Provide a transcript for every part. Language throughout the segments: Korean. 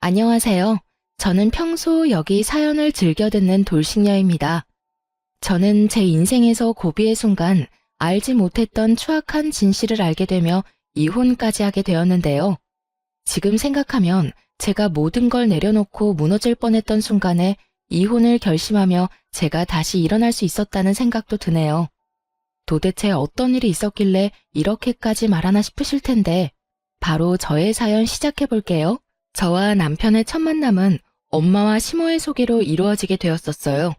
안녕하세요. 저는 평소 여기 사연을 즐겨 듣는 돌싱녀입니다. 저는 제 인생에서 고비의 순간 알지 못했던 추악한 진실을 알게 되며 이혼까지 하게 되었는데요. 지금 생각하면 제가 모든 걸 내려놓고 무너질 뻔했던 순간에 이혼을 결심하며 제가 다시 일어날 수 있었다는 생각도 드네요. 도대체 어떤 일이 있었길래 이렇게까지 말하나 싶으실 텐데 바로 저의 사연 시작해 볼게요. 저와 남편의 첫 만남은 엄마와 시모의 소개로 이루어지게 되었었어요.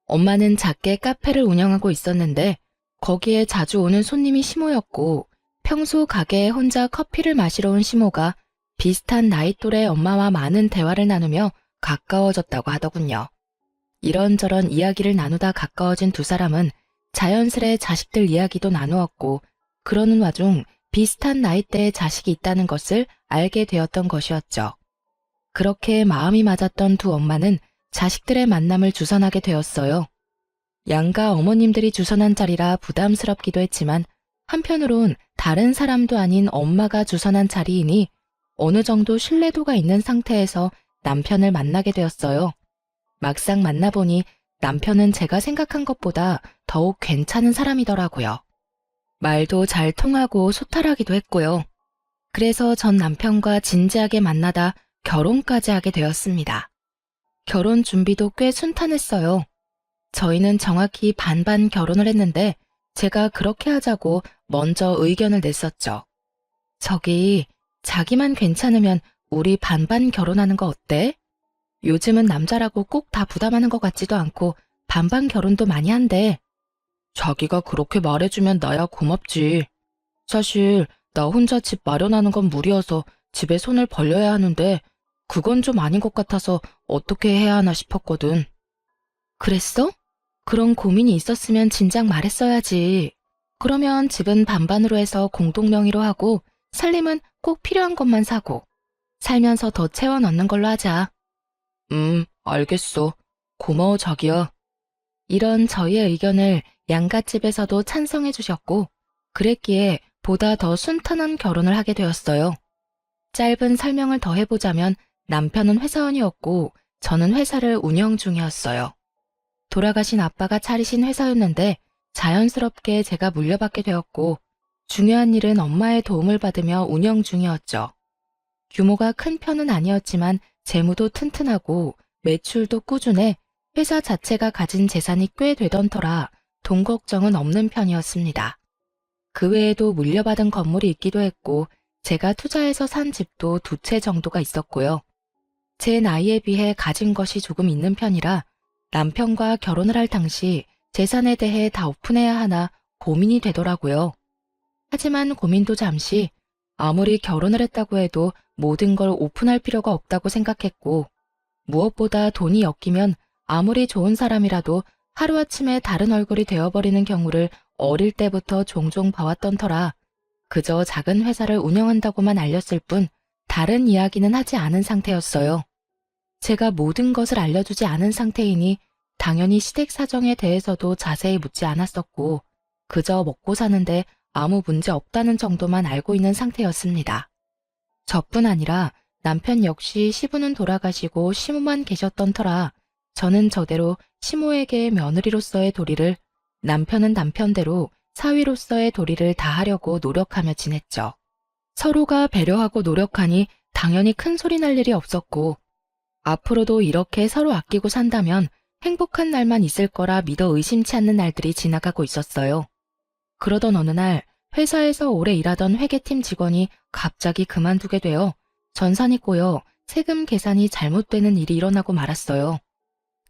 엄마는 작게 카페를 운영하고 있었는데 거기에 자주 오는 손님이 시모였고 평소 가게에 혼자 커피를 마시러 온 시모가 비슷한 나이 또래 엄마와 많은 대화를 나누며 가까워졌다고 하더군요. 이런저런 이야기를 나누다 가까워진 두 사람은 자연스레 자식들 이야기도 나누었고 그러는 와중 비슷한 나이대의 자식이 있다는 것을 알게 되었던 것이었죠. 그렇게 마음이 맞았던 두 엄마는 자식들의 만남을 주선하게 되었어요. 양가 어머님들이 주선한 자리라 부담스럽기도 했지만 한편으론 다른 사람도 아닌 엄마가 주선한 자리이니 어느 정도 신뢰도가 있는 상태에서 남편을 만나게 되었어요. 막상 만나보니 남편은 제가 생각한 것보다 더욱 괜찮은 사람이더라고요. 말도 잘 통하고 소탈하기도 했고요. 그래서 전 남편과 진지하게 만나다 결혼까지 하게 되었습니다. 결혼 준비도 꽤 순탄했어요. 저희는 정확히 반반 결혼을 했는데 제가 그렇게 하자고 먼저 의견을 냈었죠. 저기, 자기만 괜찮으면 우리 반반 결혼하는 거 어때? 요즘은 남자라고 꼭 다 부담하는 것 같지도 않고 반반 결혼도 많이 한대. 자기가 그렇게 말해주면 나야 고맙지. 사실 나 혼자 집 마련하는 건 무리여서 집에 손을 벌려야 하는데 그건 좀 아닌 것 같아서 어떻게 해야 하나 싶었거든. 그랬어? 그런 고민이 있었으면 진작 말했어야지. 그러면 집은 반반으로 해서 공동명의로 하고 살림은 꼭 필요한 것만 사고 살면서 더 채워 넣는 걸로 하자. 알겠어. 고마워 자기야. 이런 저희의 의견을 양갓집에서도 찬성해 주셨고 그랬기에 보다 더 순탄한 결혼을 하게 되었어요. 짧은 설명을 더 해보자면 남편은 회사원이었고 저는 회사를 운영 중이었어요. 돌아가신 아빠가 차리신 회사였는데 자연스럽게 제가 물려받게 되었고 중요한 일은 엄마의 도움을 받으며 운영 중이었죠. 규모가 큰 편은 아니었지만 재무도 튼튼하고 매출도 꾸준해 회사 자체가 가진 재산이 꽤 되던 터라 돈 걱정은 없는 편이었습니다. 그 외에도 물려받은 건물이 있기도 했고 제가 투자해서 산 집도 두 채 정도가 있었고요. 제 나이에 비해 가진 것이 조금 있는 편이라 남편과 결혼을 할 당시 재산에 대해 다 오픈해야 하나 고민이 되더라고요. 하지만 고민도 잠시 아무리 결혼을 했다고 해도 모든 걸 오픈할 필요가 없다고 생각했고 무엇보다 돈이 엮이면 아무리 좋은 사람이라도 하루아침에 다른 얼굴이 되어버리는 경우를 어릴 때부터 종종 봐왔던 터라 그저 작은 회사를 운영한다고만 알렸을 뿐 다른 이야기는 하지 않은 상태였어요. 제가 모든 것을 알려주지 않은 상태이니 당연히 시댁 사정에 대해서도 자세히 묻지 않았었고 그저 먹고 사는데 아무 문제 없다는 정도만 알고 있는 상태였습니다. 저뿐 아니라 남편 역시 시부는 돌아가시고 시모만 계셨던 터라 저는 저대로 시모에게 며느리로서의 도리를 남편은 남편대로 사위로서의 도리를 다하려고 노력하며 지냈죠. 서로가 배려하고 노력하니 당연히 큰 소리 날 일이 없었고 앞으로도 이렇게 서로 아끼고 산다면 행복한 날만 있을 거라 믿어 의심치 않는 날들이 지나가고 있었어요. 그러던 어느 날 회사에서 오래 일하던 회계팀 직원이 갑자기 그만두게 되어 전산이 꼬여 세금 계산이 잘못되는 일이 일어나고 말았어요.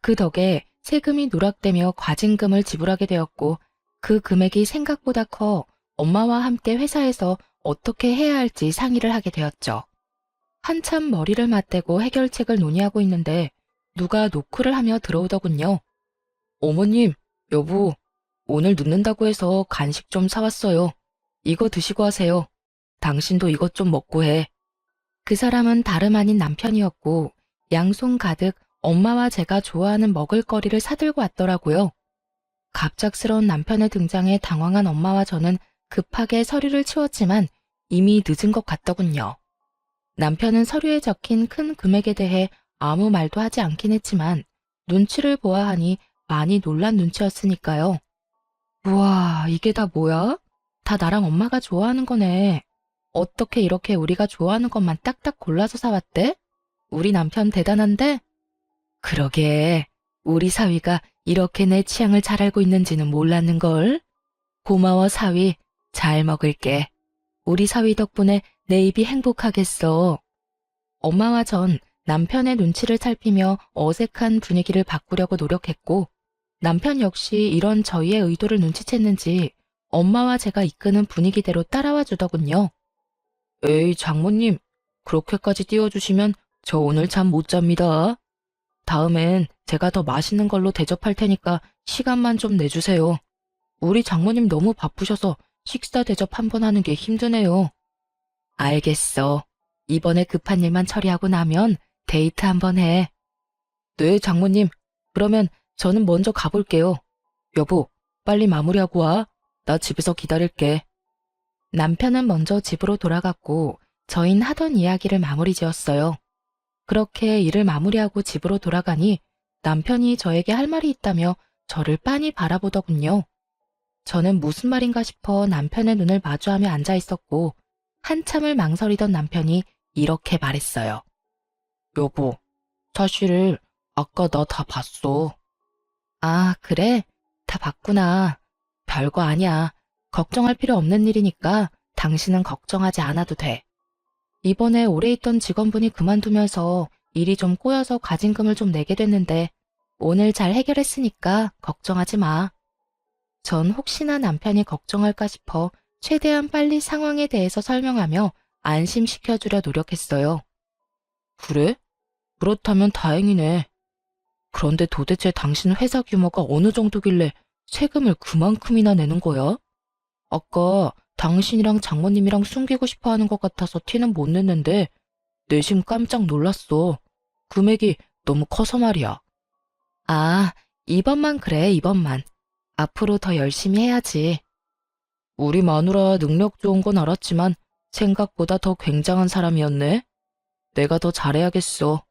그 덕에 세금이 누락되며 과징금을 지불하게 되었고 그 금액이 생각보다 커 엄마와 함께 회사에서 어떻게 해야 할지 상의를 하게 되었죠. 한참 머리를 맞대고 해결책을 논의하고 있는데 누가 노크를 하며 들어오더군요. 어머님, 여보, 오늘 늦는다고 해서 간식 좀 사왔어요. 이거 드시고 하세요. 당신도 이것 좀 먹고 해. 그 사람은 다름 아닌 남편이었고 양손 가득 엄마와 제가 좋아하는 먹을거리를 사들고 왔더라고요. 갑작스러운 남편의 등장에 당황한 엄마와 저는 급하게 서류를 치웠지만 이미 늦은 것 같더군요. 남편은 서류에 적힌 큰 금액에 대해 아무 말도 하지 않긴 했지만 눈치를 보아하니 많이 놀란 눈치였으니까요. 우와, 이게 다 뭐야? 다 나랑 엄마가 좋아하는 거네. 어떻게 이렇게 우리가 좋아하는 것만 딱딱 골라서 사왔대? 우리 남편 대단한데? 그러게, 우리 사위가 이렇게 내 취향을 잘 알고 있는지는 몰랐는걸. 고마워, 사위. 잘 먹을게. 우리 사위 덕분에 내 입이 행복하겠어. 엄마와 전 남편의 눈치를 살피며 어색한 분위기를 바꾸려고 노력했고, 남편 역시 이런 저희의 의도를 눈치챘는지 엄마와 제가 이끄는 분위기대로 따라와 주더군요. 에이, 장모님, 그렇게까지 띄워주시면 저 오늘 잠 못 잡니다. 다음엔 제가 더 맛있는 걸로 대접할 테니까 시간만 좀 내주세요. 우리 장모님 너무 바쁘셔서 식사 대접 한 번 하는 게 힘드네요. 알겠어. 이번에 급한 일만 처리하고 나면 데이트 한 번 해. 네, 장모님. 그러면 저는 먼저 가볼게요. 여보, 빨리 마무리하고 와. 나 집에서 기다릴게. 남편은 먼저 집으로 돌아갔고 저흰 하던 이야기를 마무리 지었어요. 그렇게 일을 마무리하고 집으로 돌아가니 남편이 저에게 할 말이 있다며 저를 빤히 바라보더군요. 저는 무슨 말인가 싶어 남편의 눈을 마주하며 앉아 있었고 한참을 망설이던 남편이 이렇게 말했어요. 여보, 사실 아까 나 다 봤어. 아, 그래? 다 봤구나. 별거 아니야. 걱정할 필요 없는 일이니까 당신은 걱정하지 않아도 돼. 이번에 오래 있던 직원분이 그만두면서 일이 좀 꼬여서 가진금을 좀 내게 됐는데 오늘 잘 해결했으니까 걱정하지 마. 전 혹시나 남편이 걱정할까 싶어 최대한 빨리 상황에 대해서 설명하며 안심시켜주려 노력했어요. 그래? 그렇다면 다행이네. 그런데 도대체 당신 회사 규모가 어느 정도길래 세금을 그만큼이나 내는 거야? 아까 당신이랑 장모님이랑 숨기고 싶어 하는 것 같아서 티는 못 냈는데 내심 깜짝 놀랐어. 금액이 너무 커서 말이야. 아, 이번만 그래, 이번만. 앞으로 더 열심히 해야지. 우리 마누라 능력 좋은 건 알았지만 생각보다 더 굉장한 사람이었네. 내가 더 잘해야겠어.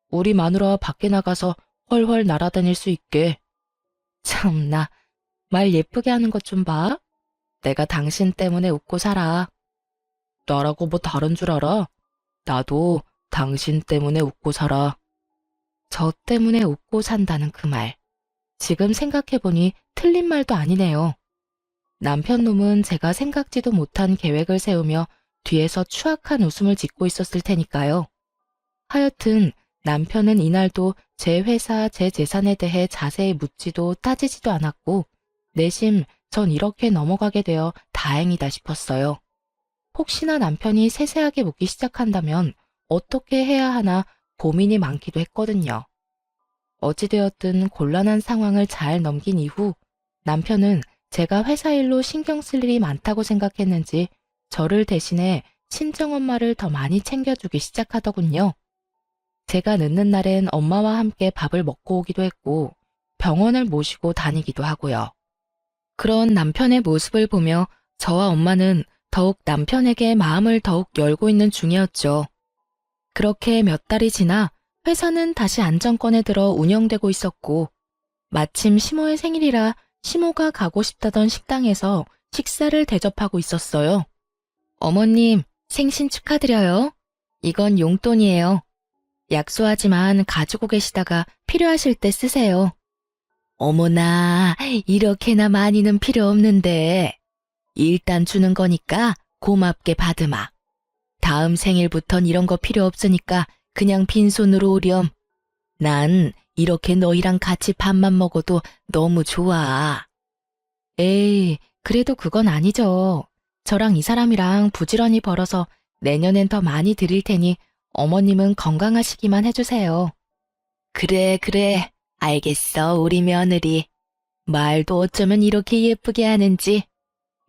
우리 마누라 밖에 나가서 훨훨 날아다닐 수 있게. 참나, 말 예쁘게 하는 것 좀 봐. 내가 당신 때문에 웃고 살아. 나라고 뭐 다른 줄 알아? 나도 당신 때문에 웃고 살아. 저 때문에 웃고 산다는 그 말. 지금 생각해보니 틀린 말도 아니네요. 남편 놈은 제가 생각지도 못한 계획을 세우며 뒤에서 추악한 웃음을 짓고 있었을 테니까요. 하여튼 남편은 이날도 제 회사, 제 재산에 대해 자세히 묻지도 따지지도 않았고 내심 전 이렇게 넘어가게 되어 다행이다 싶었어요. 혹시나 남편이 세세하게 묻기 시작한다면 어떻게 해야 하나 고민이 많기도 했거든요. 어찌되었든 곤란한 상황을 잘 넘긴 이후 남편은 제가 회사 일로 신경 쓸 일이 많다고 생각했는지 저를 대신해 친정엄마를 더 많이 챙겨주기 시작하더군요. 제가 늦는 날엔 엄마와 함께 밥을 먹고 오기도 했고 병원을 모시고 다니기도 하고요. 그런 남편의 모습을 보며 저와 엄마는 더욱 남편에게 마음을 더욱 열고 있는 중이었죠. 그렇게 몇 달이 지나 회사는 다시 안정권에 들어 운영되고 있었고 마침 시모의 생일이라 시모가 가고 싶다던 식당에서 식사를 대접하고 있었어요. 어머님, 생신 축하드려요. 이건 용돈이에요. 약소하지만 가지고 계시다가 필요하실 때 쓰세요. 어머나, 이렇게나 많이는 필요 없는데. 일단 주는 거니까 고맙게 받으마. 다음 생일부턴 이런 거 필요 없으니까 그냥 빈손으로 오렴. 난 이렇게 너희랑 같이 밥만 먹어도 너무 좋아. 에이, 그래도 그건 아니죠. 저랑 이 사람이랑 부지런히 벌어서 내년엔 더 많이 드릴 테니 어머님은 건강하시기만 해주세요. 그래, 그래. 알겠어, 우리 며느리. 말도 어쩌면 이렇게 예쁘게 하는지.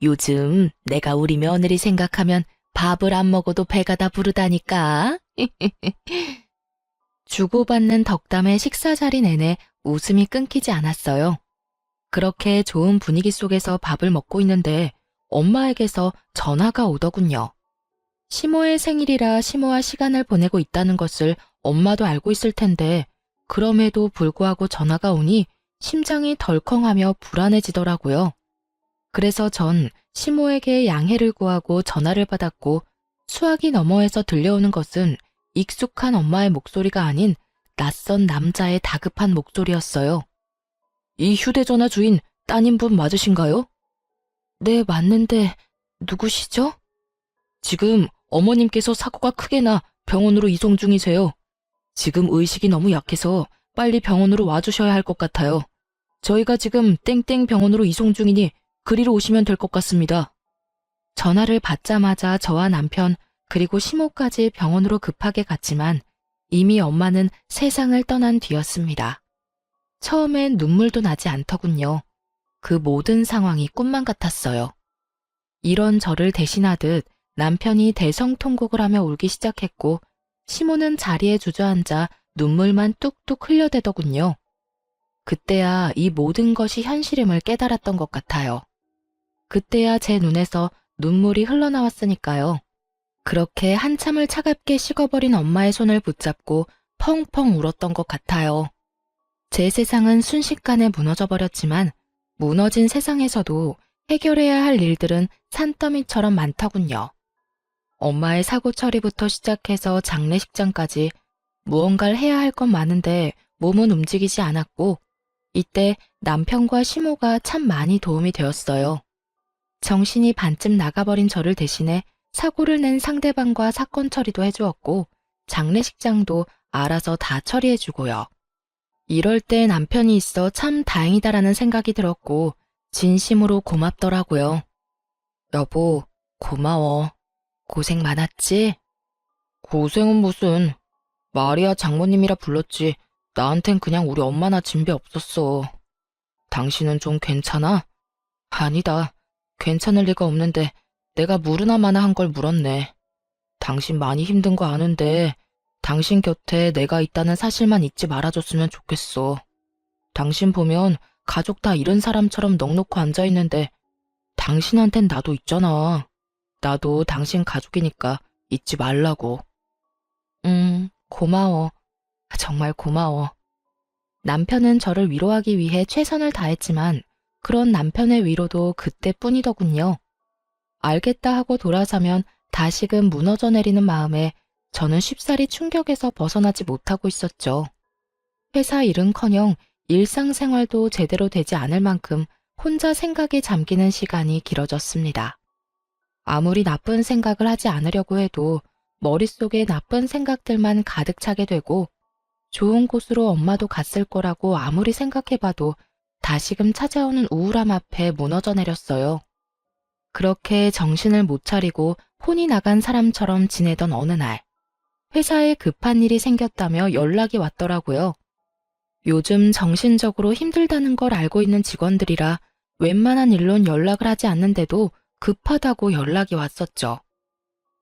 요즘 내가 우리 며느리 생각하면 밥을 안 먹어도 배가 다 부르다니까. 주고받는 덕담의 식사 자리 내내 웃음이 끊기지 않았어요. 그렇게 좋은 분위기 속에서 밥을 먹고 있는데 엄마에게서 전화가 오더군요. 시모의 생일이라 시모와 시간을 보내고 있다는 것을 엄마도 알고 있을 텐데 그럼에도 불구하고 전화가 오니 심장이 덜컹하며 불안해지더라고요. 그래서 전 시모에게 양해를 구하고 전화를 받았고 수화기 너머에서 들려오는 것은 익숙한 엄마의 목소리가 아닌 낯선 남자의 다급한 목소리였어요. 이 휴대전화 주인 따님분 맞으신가요? 네, 맞는데 누구시죠? 지금 어머님께서 사고가 크게 나 병원으로 이송 중이세요. 지금 의식이 너무 약해서 빨리 병원으로 와주셔야 할 것 같아요. 저희가 지금 땡땡 병원으로 이송 중이니 그리로 오시면 될 것 같습니다. 전화를 받자마자 저와 남편 그리고 시모까지 병원으로 급하게 갔지만 이미 엄마는 세상을 떠난 뒤였습니다. 처음엔 눈물도 나지 않더군요. 그 모든 상황이 꿈만 같았어요. 이런 저를 대신하듯 남편이 대성통곡을 하며 울기 시작했고 시모는 자리에 주저앉아 눈물만 뚝뚝 흘려대더군요. 그때야 이 모든 것이 현실임을 깨달았던 것 같아요. 그때야 제 눈에서 눈물이 흘러나왔으니까요. 그렇게 한참을 차갑게 식어버린 엄마의 손을 붙잡고 펑펑 울었던 것 같아요. 제 세상은 순식간에 무너져버렸지만 무너진 세상에서도 해결해야 할 일들은 산더미처럼 많더군요. 엄마의 사고 처리부터 시작해서 장례식장까지 무언가를 해야 할 건 많은데 몸은 움직이지 않았고 이때 남편과 시모가 참 많이 도움이 되었어요. 정신이 반쯤 나가버린 저를 대신해 사고를 낸 상대방과 사건 처리도 해주었고 장례식장도 알아서 다 처리해주고요. 이럴 때 남편이 있어 참 다행이다라는 생각이 들었고 진심으로 고맙더라고요. 여보, 고마워. 고생 많았지? 고생은 무슨. 마리아 장모님이라 불렀지. 나한텐 그냥 우리 엄마나 진배 없었어. 당신은 좀 괜찮아? 아니다. 괜찮을 리가 없는데 내가 물으나 마나 한 걸 물었네. 당신 많이 힘든 거 아는데 당신 곁에 내가 있다는 사실만 잊지 말아줬으면 좋겠어. 당신 보면 가족 다 잃은 사람처럼 넋놓고 앉아있는데 당신한텐 나도 있잖아. 나도 당신 가족이니까 잊지 말라고. 고마워. 정말 고마워. 남편은 저를 위로하기 위해 최선을 다했지만 그런 남편의 위로도 그때뿐이더군요. 알겠다 하고 돌아서면 다시금 무너져 내리는 마음에 저는 쉽사리 충격에서 벗어나지 못하고 있었죠. 회사 일은커녕 일상생활도 제대로 되지 않을 만큼 혼자 생각에 잠기는 시간이 길어졌습니다. 아무리 나쁜 생각을 하지 않으려고 해도 머릿속에 나쁜 생각들만 가득 차게 되고 좋은 곳으로 엄마도 갔을 거라고 아무리 생각해봐도 다시금 찾아오는 우울함 앞에 무너져 내렸어요. 그렇게 정신을 못 차리고 혼이 나간 사람처럼 지내던 어느 날 회사에 급한 일이 생겼다며 연락이 왔더라고요. 요즘 정신적으로 힘들다는 걸 알고 있는 직원들이라 웬만한 일론 연락을 하지 않는데도 급하다고 연락이 왔었죠.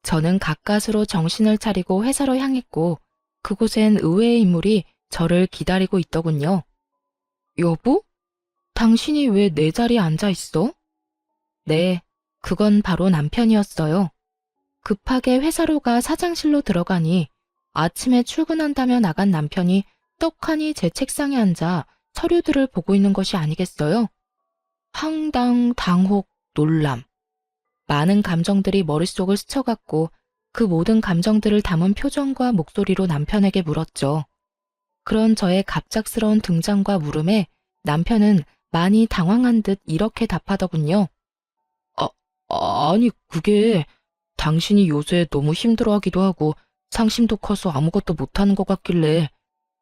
저는 가까스로 정신을 차리고 회사로 향했고 그곳엔 의외의 인물이 저를 기다리고 있더군요. 여보? 당신이 왜 내 자리에 앉아 있어? 네, 그건 바로 남편이었어요. 급하게 회사로 가 사장실로 들어가니 아침에 출근한다며 나간 남편이 떡하니 제 책상에 앉아 서류들을 보고 있는 것이 아니겠어요? 황당, 당혹, 놀람. 많은 감정들이 머릿속을 스쳐갔고 그 모든 감정들을 담은 표정과 목소리로 남편에게 물었죠. 그런 저의 갑작스러운 등장과 물음에 남편은 많이 당황한 듯 이렇게 답하더군요. 아니 그게 당신이 요새 너무 힘들어하기도 하고 상심도 커서 아무것도 못하는 것 같길래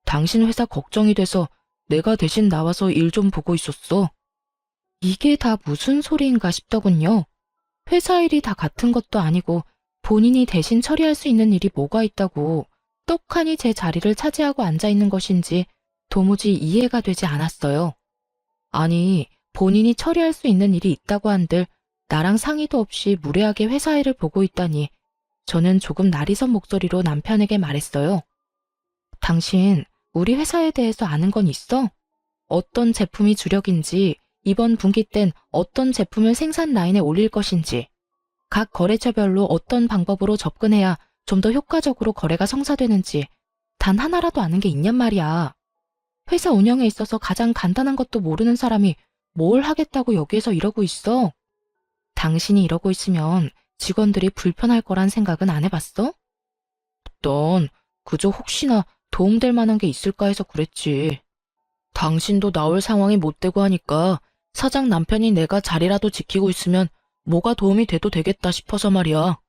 당신 회사 걱정이 돼서 내가 대신 나와서 일 좀 보고 있었어. 이게 다 무슨 소리인가 싶더군요. 회사 일이 다 같은 것도 아니고 본인이 대신 처리할 수 있는 일이 뭐가 있다고 떡하니 제 자리를 차지하고 앉아있는 것인지 도무지 이해가 되지 않았어요. 아니, 본인이 처리할 수 있는 일이 있다고 한들 나랑 상의도 없이 무례하게 회사 일을 보고 있다니 저는 조금 날이선 목소리로 남편에게 말했어요. 당신, 우리 회사에 대해서 아는 건 있어? 어떤 제품이 주력인지, 이번 분기 땐 어떤 제품을 생산 라인에 올릴 것인지. 각 거래처별로 어떤 방법으로 접근해야 좀 더 효과적으로 거래가 성사되는지 단 하나라도 아는 게 있냔 말이야. 회사 운영에 있어서 가장 간단한 것도 모르는 사람이 뭘 하겠다고 여기에서 이러고 있어? 당신이 이러고 있으면 직원들이 불편할 거란 생각은 안 해봤어? 넌 그저 혹시나 도움될 만한 게 있을까 해서 그랬지. 당신도 나올 상황이 못 되고 하니까 사장 남편이 내가 자리라도 지키고 있으면 뭐가 도움이 돼도 되겠다 싶어서 말이야.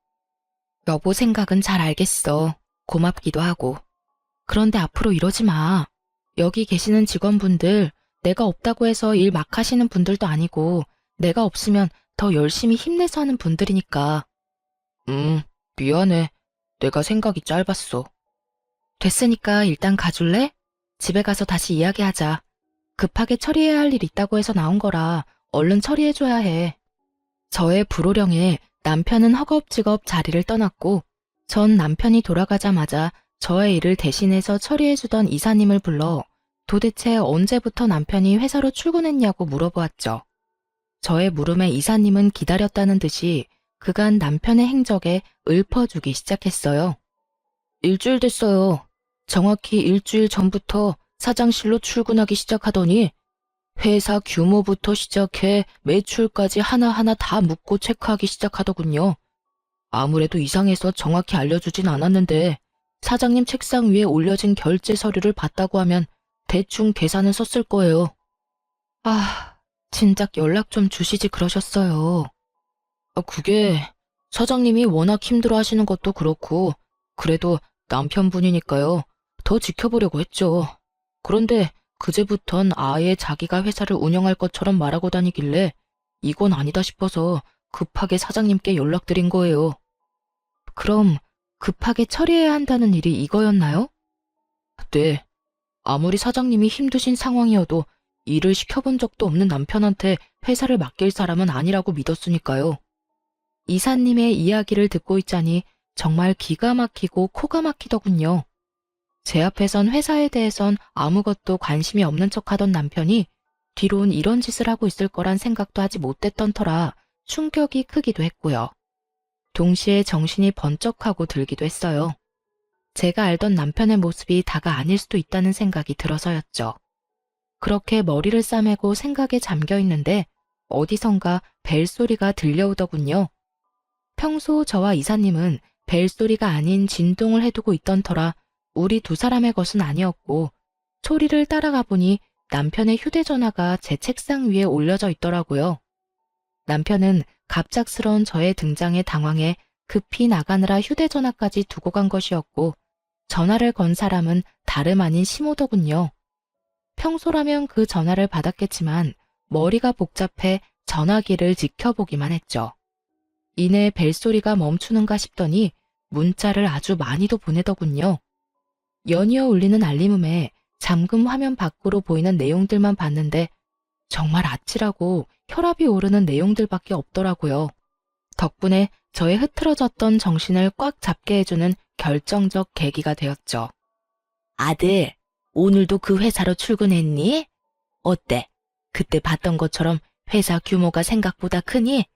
여보 생각은 잘 알겠어. 고맙기도 하고. 그런데 앞으로 이러지 마. 여기 계시는 직원분들, 내가 없다고 해서 일 막 하시는 분들도 아니고, 내가 없으면 더 열심히 힘내서 하는 분들이니까. 미안해. 내가 생각이 짧았어. 됐으니까 일단 가줄래? 집에 가서 다시 이야기하자. 급하게 처리해야 할 일 있다고 해서 나온 거라 얼른 처리해줘야 해. 저의 불호령에 남편은 허겁지겁 자리를 떠났고, 전 남편이 돌아가자마자 저의 일을 대신해서 처리해주던 이사님을 불러 도대체 언제부터 남편이 회사로 출근했냐고 물어보았죠. 저의 물음에 이사님은 기다렸다는 듯이 그간 남편의 행적에 읊어주기 시작했어요. 일주일 됐어요. 정확히 일주일 전부터 사장실로 출근하기 시작하더니 회사 규모부터 시작해 매출까지 하나하나 다 묻고 체크하기 시작하더군요. 아무래도 이상해서 정확히 알려주진 않았는데 사장님 책상 위에 올려진 결제 서류를 봤다고 하면 대충 계산은 썼을 거예요. 아, 진작 연락 좀 주시지 그러셨어요. 그게 사장님이 워낙 힘들어 하시는 것도 그렇고 그래도 남편분이니까요. 더 지켜보려고 했죠. 그런데 그제부턴 아예 자기가 회사를 운영할 것처럼 말하고 다니길래 이건 아니다 싶어서 급하게 사장님께 연락드린 거예요. 그럼 급하게 처리해야 한다는 일이 이거였나요? 네. 아무리 사장님이 힘드신 상황이어도 일을 시켜본 적도 없는 남편한테 회사를 맡길 사람은 아니라고 믿었으니까요. 이사님의 이야기를 듣고 있자니 정말 기가 막히고 코가 막히더군요. 제 앞에선 회사에 대해선 아무것도 관심이 없는 척하던 남편이 뒤론 이런 짓을 하고 있을 거란 생각도 하지 못했던 터라 충격이 크기도 했고요. 동시에 정신이 번쩍하고 들기도 했어요. 제가 알던 남편의 모습이 다가 아닐 수도 있다는 생각이 들어서였죠. 그렇게 머리를 싸매고 생각에 잠겨 있는데 어디선가 벨소리가 들려오더군요. 평소 저와 이사님은 벨소리가 아닌 진동을 해두고 있던 터라 우리 두 사람의 것은 아니었고 소리를 따라가 보니 남편의 휴대전화가 제 책상 위에 올려져 있더라고요. 남편은 갑작스러운 저의 등장에 당황해 급히 나가느라 휴대전화까지 두고 간 것이었고 전화를 건 사람은 다름 아닌 시모더군요. 평소라면 그 전화를 받았겠지만 머리가 복잡해 전화기를 지켜보기만 했죠. 이내 벨소리가 멈추는가 싶더니 문자를 아주 많이도 보내더군요. 연이어 울리는 알림음에 잠금 화면 밖으로 보이는 내용들만 봤는데 정말 아찔하고 혈압이 오르는 내용들밖에 없더라고요. 덕분에 저의 흐트러졌던 정신을 꽉 잡게 해주는 결정적 계기가 되었죠. 아들, 오늘도 그 회사로 출근했니? 어때? 그때 봤던 것처럼 회사 규모가 생각보다 크니?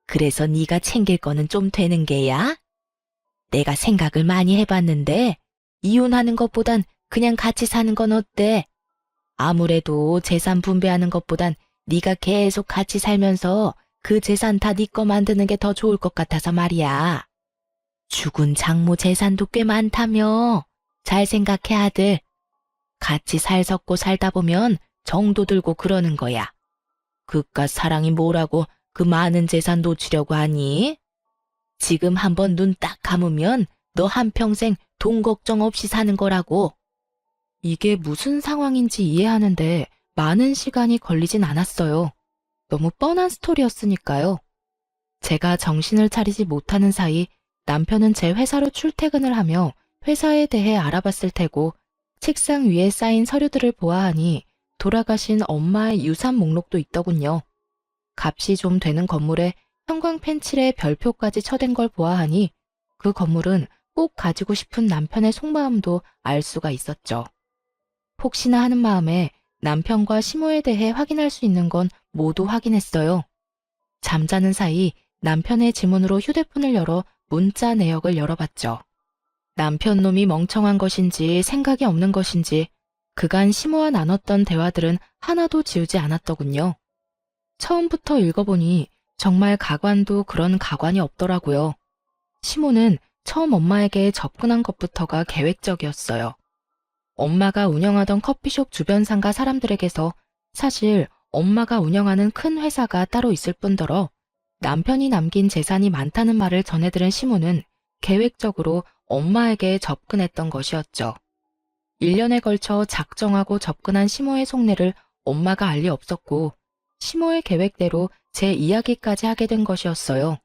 그래서 네가 챙길 거는 좀 되는 게야? 내가 생각을 많이 해봤는데 이혼하는 것보단 그냥 같이 사는 건 어때? 아무래도 재산 분배하는 것보단 네가 계속 같이 살면서 그 재산 다 네 거 만드는 게 더 좋을 것 같아서 말이야. 죽은 장모 재산도 꽤 많다며. 잘 생각해 아들. 같이 살 섞고 살다 보면 정도 들고 그러는 거야. 그깟 사랑이 뭐라고 그 많은 재산 놓치려고 하니? 지금 한번 눈 딱 감으면 너 한평생 돈 걱정 없이 사는 거라고. 이게 무슨 상황인지 이해하는데 많은 시간이 걸리진 않았어요. 너무 뻔한 스토리였으니까요. 제가 정신을 차리지 못하는 사이 남편은 제 회사로 출퇴근을 하며 회사에 대해 알아봤을 테고 책상 위에 쌓인 서류들을 보아하니 돌아가신 엄마의 유산 목록도 있더군요. 값이 좀 되는 건물에 형광 펜칠에 별표까지 쳐댄 걸 보아하니 그 건물은 꼭 가지고 싶은 남편의 속마음도 알 수가 있었죠. 혹시나 하는 마음에 남편과 시모에 대해 확인할 수 있는 건 모두 확인했어요. 잠자는 사이 남편의 지문으로 휴대폰을 열어 문자 내역을 열어봤죠. 남편 놈이 멍청한 것인지 생각이 없는 것인지 그간 시모와 나눴던 대화들은 하나도 지우지 않았더군요. 처음부터 읽어보니 정말 가관도 그런 가관이 없더라고요. 시모는 처음 엄마에게 접근한 것부터가 계획적이었어요. 엄마가 운영하던 커피숍 주변 상가 사람들에게서 사실 엄마가 운영하는 큰 회사가 따로 있을 뿐더러 남편이 남긴 재산이 많다는 말을 전해들은 시모는 계획적으로 엄마에게 접근했던 것이었죠. 1년에 걸쳐 작정하고 접근한 시모의 속내를 엄마가 알 리 없었고 시모의 계획대로 제 이야기까지 하게 된 것이었어요.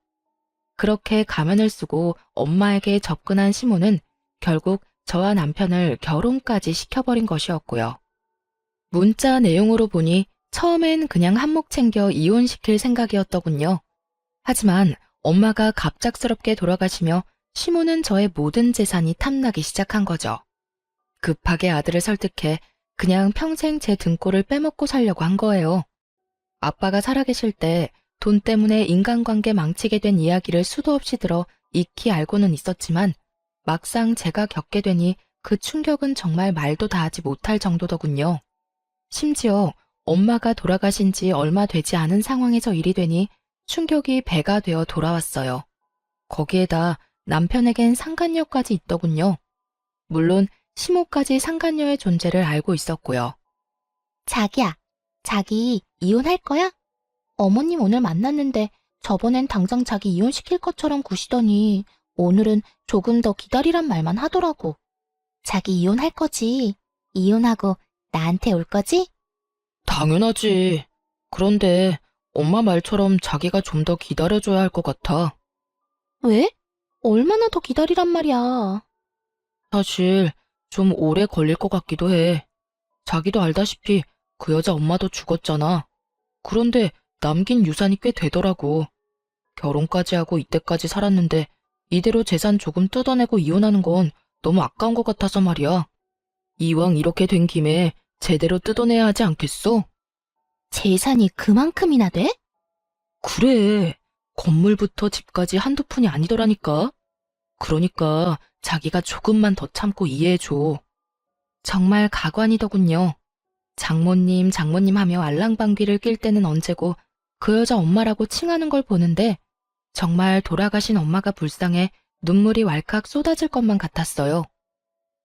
그렇게 가면을 쓰고 엄마에게 접근한 시모는 결국 저와 남편을 결혼까지 시켜버린 것이었고요. 문자 내용으로 보니 처음엔 그냥 한몫 챙겨 이혼시킬 생각이었더군요. 하지만 엄마가 갑작스럽게 돌아가시며 시모는 저의 모든 재산이 탐나기 시작한 거죠. 급하게 아들을 설득해 그냥 평생 제 등골을 빼먹고 살려고 한 거예요. 아빠가 살아계실 때 돈 때문에 인간관계 망치게 된 이야기를 수도 없이 들어 익히 알고는 있었지만 막상 제가 겪게 되니 그 충격은 정말 말도 다 하지 못할 정도더군요. 심지어 엄마가 돌아가신 지 얼마 되지 않은 상황에서 일이 되니 충격이 배가 되어 돌아왔어요. 거기에다 남편에겐 상간녀까지 있더군요. 물론 시모까지 상간녀의 존재를 알고 있었고요. 자기야, 자기 이혼할 거야? 어머님 오늘 만났는데 저번엔 당장 자기 이혼시킬 것처럼 구시더니 오늘은 조금 더 기다리란 말만 하더라고. 자기 이혼할 거지? 이혼하고 나한테 올 거지? 당연하지. 그런데 엄마 말처럼 자기가 좀 더 기다려줘야 할 것 같아. 왜? 얼마나 더 기다리란 말이야. 사실 좀 오래 걸릴 것 같기도 해. 자기도 알다시피 그 여자 엄마도 죽었잖아. 그런데 남긴 유산이 꽤 되더라고. 결혼까지 하고 이때까지 살았는데 이대로 재산 조금 뜯어내고 이혼하는 건 너무 아까운 것 같아서 말이야. 이왕 이렇게 된 김에 제대로 뜯어내야 하지 않겠어? 재산이 그만큼이나 돼? 그래. 건물부터 집까지 한두 푼이 아니더라니까. 그러니까 자기가 조금만 더 참고 이해해줘. 정말 가관이더군요. 장모님 하며 알랑방귀를 낄 때는 언제고 그 여자 엄마라고 칭하는 걸 보는데 정말 돌아가신 엄마가 불쌍해 눈물이 왈칵 쏟아질 것만 같았어요.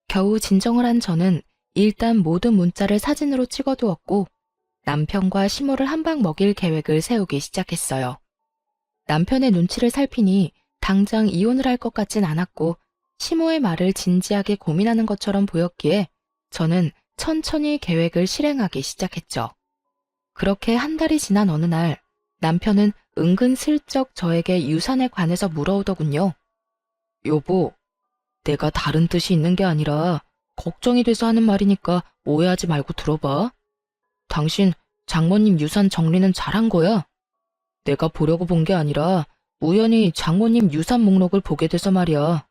겨우 진정을 한 저는 일단 모든 문자를 사진으로 찍어두었고 남편과 시모를 한 방 먹일 계획을 세우기 시작했어요. 남편의 눈치를 살피니 당장 이혼을 할 것 같진 않았고 시모의 말을 진지하게 고민하는 것처럼 보였기에 저는 천천히 계획을 실행하기 시작했죠. 그렇게 한 달이 지난 어느 날 남편은 은근슬쩍 저에게 유산에 관해서 물어오더군요. 여보, 내가 다른 뜻이 있는 게 아니라 걱정이 돼서 하는 말이니까 오해하지 말고 들어봐. 당신 장모님 유산 정리는 잘한 거야? 내가 보려고 본 게 아니라 우연히 장모님 유산 목록을 보게 돼서 말이야.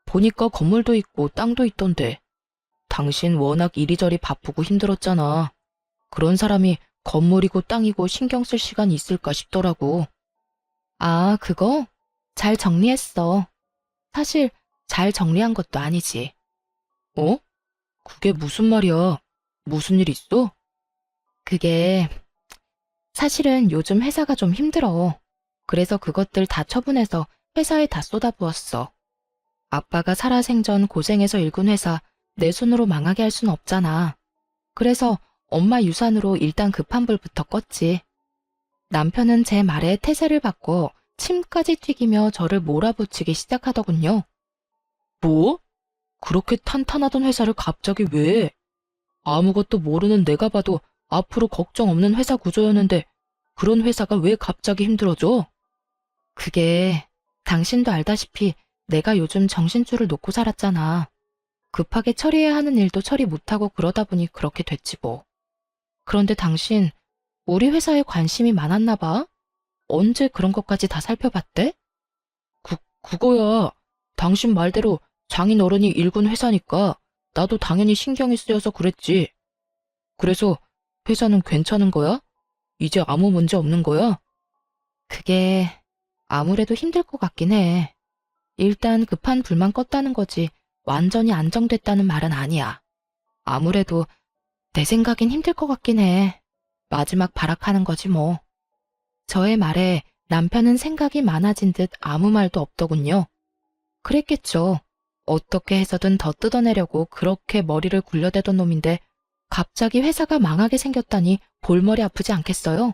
보니까 건물도 있고 땅도 있던데. 당신 워낙 이리저리 바쁘고 힘들었잖아. 그런 사람이 건물이고 땅이고 신경 쓸 시간이 있을까 싶더라고. 아, 그거? 잘 정리했어. 사실 잘 정리한 것도 아니지. 어? 그게 무슨 말이야? 무슨 일 있어? 그게 사실은 요즘 회사가 좀 힘들어. 그래서 그것들 다 처분해서 회사에 다 쏟아부었어. 아빠가 살아생전 고생해서 일군 회사 내 손으로 망하게 할 순 없잖아. 그래서 엄마 유산으로 일단 급한 불부터 껐지. 남편은 제 말에 태세를 받고 침까지 튀기며 저를 몰아붙이기 시작하더군요. 뭐? 그렇게 탄탄하던 회사를 갑자기 왜? 아무것도 모르는 내가 봐도 앞으로 걱정 없는 회사 구조였는데 그런 회사가 왜 갑자기 힘들어져? 그게 당신도 알다시피 내가 요즘 정신줄을 놓고 살았잖아. 급하게 처리해야 하는 일도 처리 못하고 그러다 보니 그렇게 됐지 뭐. 그런데 당신 우리 회사에 관심이 많았나 봐? 언제 그런 것까지 다 살펴봤대? 그거야. 당신 말대로 장인 어른이 일군 회사니까 나도 당연히 신경이 쓰여서 그랬지. 그래서 회사는 괜찮은 거야? 이제 아무 문제 없는 거야? 그게 아무래도 힘들 것 같긴 해. 일단 급한 불만 껐다는 거지 완전히 안정됐다는 말은 아니야. 아무래도 내 생각엔 힘들 것 같긴 해. 마지막 발악하는 거지 뭐. 저의 말에 남편은 생각이 많아진 듯 아무 말도 없더군요. 그랬겠죠. 어떻게 해서든 더 뜯어내려고 그렇게 머리를 굴려대던 놈인데 갑자기 회사가 망하게 생겼다니 볼머리 아프지 않겠어요?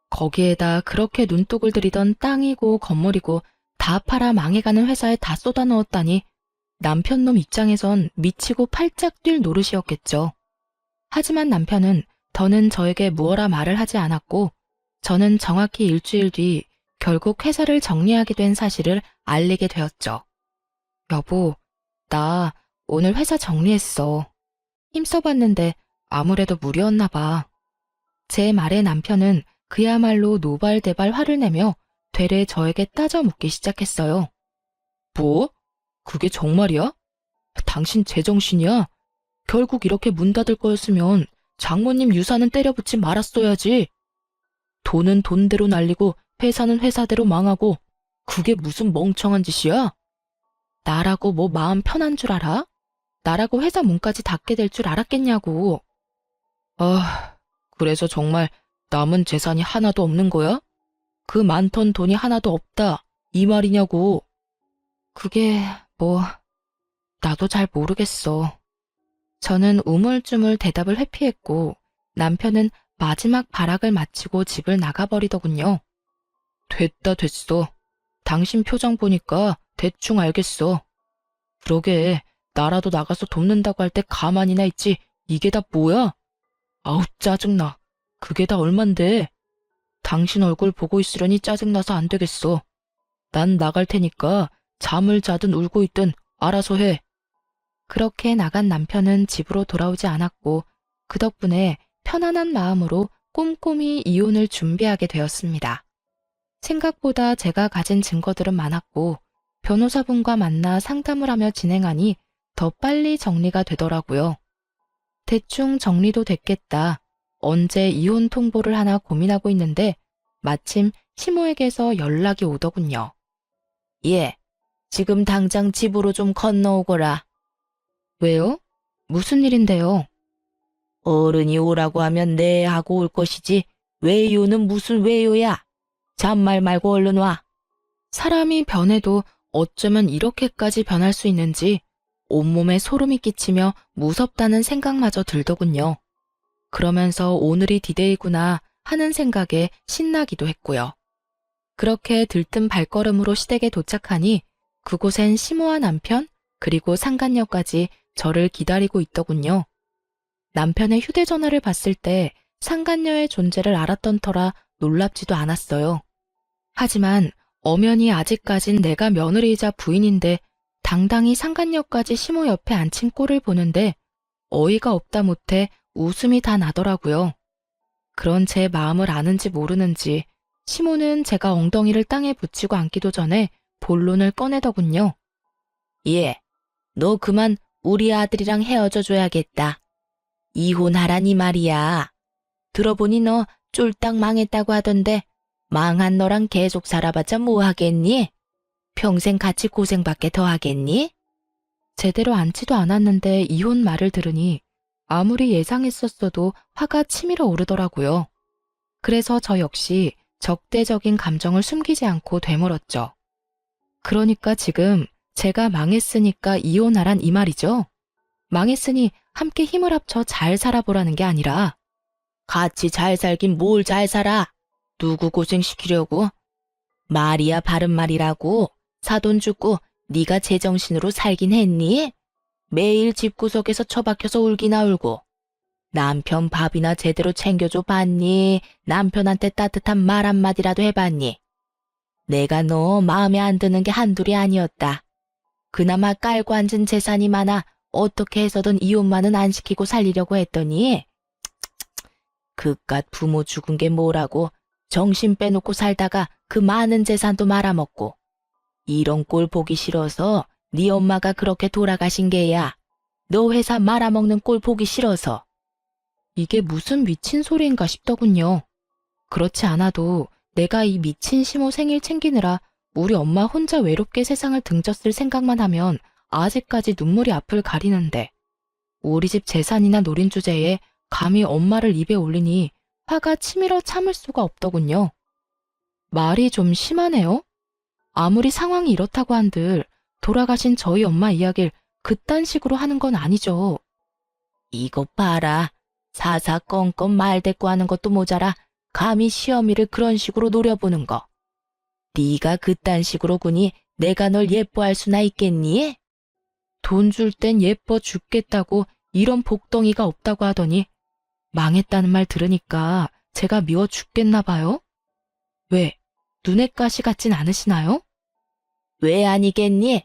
거기에다 그렇게 눈독을 들이던 땅이고 건물이고 다 팔아 망해가는 회사에 다 쏟아 넣었다니 남편 놈 입장에선 미치고 팔짝 뛸 노릇이었겠죠. 하지만 남편은 더는 저에게 무어라 말을 하지 않았고 저는 정확히 일주일 뒤 결국 회사를 정리하게 된 사실을 알리게 되었죠. 여보, 나 오늘 회사 정리했어. 힘써봤는데 아무래도 무리였나 봐. 제 말에 남편은 그야말로 노발대발 화를 내며 되레 저에게 따져 묻기 시작했어요. 뭐? 그게 정말이야? 당신 제정신이야? 결국 이렇게 문 닫을 거였으면 장모님 유산은 때려붙지 말았어야지. 돈은 돈대로 날리고 회사는 회사대로 망하고 그게 무슨 멍청한 짓이야? 나라고 뭐 마음 편한 줄 알아? 나라고 회사 문까지 닫게 될 줄 알았겠냐고. 아, 그래서 정말 남은 재산이 하나도 없는 거야? 그 많던 돈이 하나도 없다, 이 말이냐고. 그게 뭐 나도 잘 모르겠어. 저는 우물쭈물 대답을 회피했고 남편은 마지막 발악을 마치고 집을 나가버리더군요. 됐어. 당신 표정 보니까 대충 알겠어. 그러게, 나라도 나가서 돕는다고 할 때 가만히나 있지. 이게 다 뭐야? 아우, 짜증나. 그게 다 얼만데. 당신 얼굴 보고 있으려니 짜증나서 안 되겠어. 난 나갈 테니까 잠을 자든 울고 있든 알아서 해. 그렇게 나간 남편은 집으로 돌아오지 않았고 그 덕분에 편안한 마음으로 꼼꼼히 이혼을 준비하게 되었습니다. 생각보다 제가 가진 증거들은 많았고 변호사분과 만나 상담을 하며 진행하니 더 빨리 정리가 되더라고요. 대충 정리도 됐겠다. 언제 이혼 통보를 하나 고민하고 있는데 마침 시모에게서 연락이 오더군요. 예, 지금 당장 집으로 좀 건너오거라. 왜요? 무슨 일인데요? 어른이 오라고 하면 네 하고 올 것이지 왜요는 무슨 왜요야? 잔말 말고 얼른 와. 사람이 변해도 어쩌면 이렇게까지 변할 수 있는지 온몸에 소름이 끼치며 무섭다는 생각마저 들더군요. 그러면서 오늘이 디데이구나 하는 생각에 신나기도 했고요. 그렇게 들뜬 발걸음으로 시댁에 도착하니 그곳엔 시모와 남편 그리고 상간녀까지 저를 기다리고 있더군요. 남편의 휴대전화를 봤을 때 상간녀의 존재를 알았던 터라 놀랍지도 않았어요. 하지만 엄연히 아직까진 내가 며느리이자 부인인데 당당히 상간녀까지 시모 옆에 앉힌 꼴을 보는데 어이가 없다 못해 웃음이 다 나더라고요. 그런 제 마음을 아는지 모르는지 시모는 제가 엉덩이를 땅에 붙이고 앉기도 전에 본론을 꺼내더군요. 예, 너 그만 우리 아들이랑 헤어져 줘야겠다. 이혼하라니 말이야. 들어보니 너 쫄딱 망했다고 하던데 망한 너랑 계속 살아봤자 뭐 하겠니? 평생 같이 고생밖에 더 하겠니? 제대로 앉지도 않았는데 이혼 말을 들으니 아무리 예상했었어도 화가 치밀어 오르더라고요. 그래서 저 역시 적대적인 감정을 숨기지 않고 되물었죠. 그러니까 지금 제가 망했으니까 이혼하란 이 말이죠? 망했으니 함께 힘을 합쳐 잘 살아보라는 게 아니라 같이 잘 살긴 뭘 잘 살아? 누구 고생시키려고? 말이야 바른 말이라고. 사돈 죽고 네가 제정신으로 살긴 했니? 매일 집구석에서 처박혀서 울기나 울고. 남편 밥이나 제대로 챙겨줘 봤니? 남편한테 따뜻한 말 한마디라도 해봤니? 내가 너 마음에 안 드는 게 한둘이 아니었다. 그나마 깔고 앉은 재산이 많아 어떻게 해서든 이혼만은 안 시키고 살리려고 했더니 그깟 부모 죽은 게 뭐라고 정신 빼놓고 살다가 그 많은 재산도 말아먹고 이런 꼴 보기 싫어서 네 엄마가 그렇게 돌아가신 게야. 너 회사 말아먹는 꼴 보기 싫어서. 이게 무슨 미친 소리인가 싶더군요. 그렇지 않아도 내가 이 미친 시모 생일 챙기느라 우리 엄마 혼자 외롭게 세상을 등졌을 생각만 하면 아직까지 눈물이 앞을 가리는데 우리 집 재산이나 노린 주제에 감히 엄마를 입에 올리니 화가 치밀어 참을 수가 없더군요. 말이 좀 심하네요. 아무리 상황이 이렇다고 한들 돌아가신 저희 엄마 이야기를 그딴 식으로 하는 건 아니죠. 이것 봐라. 사사건건 말대꾸 하는 것도 모자라 감히 시어미를 그런 식으로 노려보는 거. 네가 그딴 식으로 구니 내가 널 예뻐할 수나 있겠니? 돈 줄 땐 예뻐 죽겠다고 이런 복덩이가 없다고 하더니 망했다는 말 들으니까 제가 미워 죽겠나 봐요? 왜? 눈엣 가시 같진 않으시나요? 왜 아니겠니?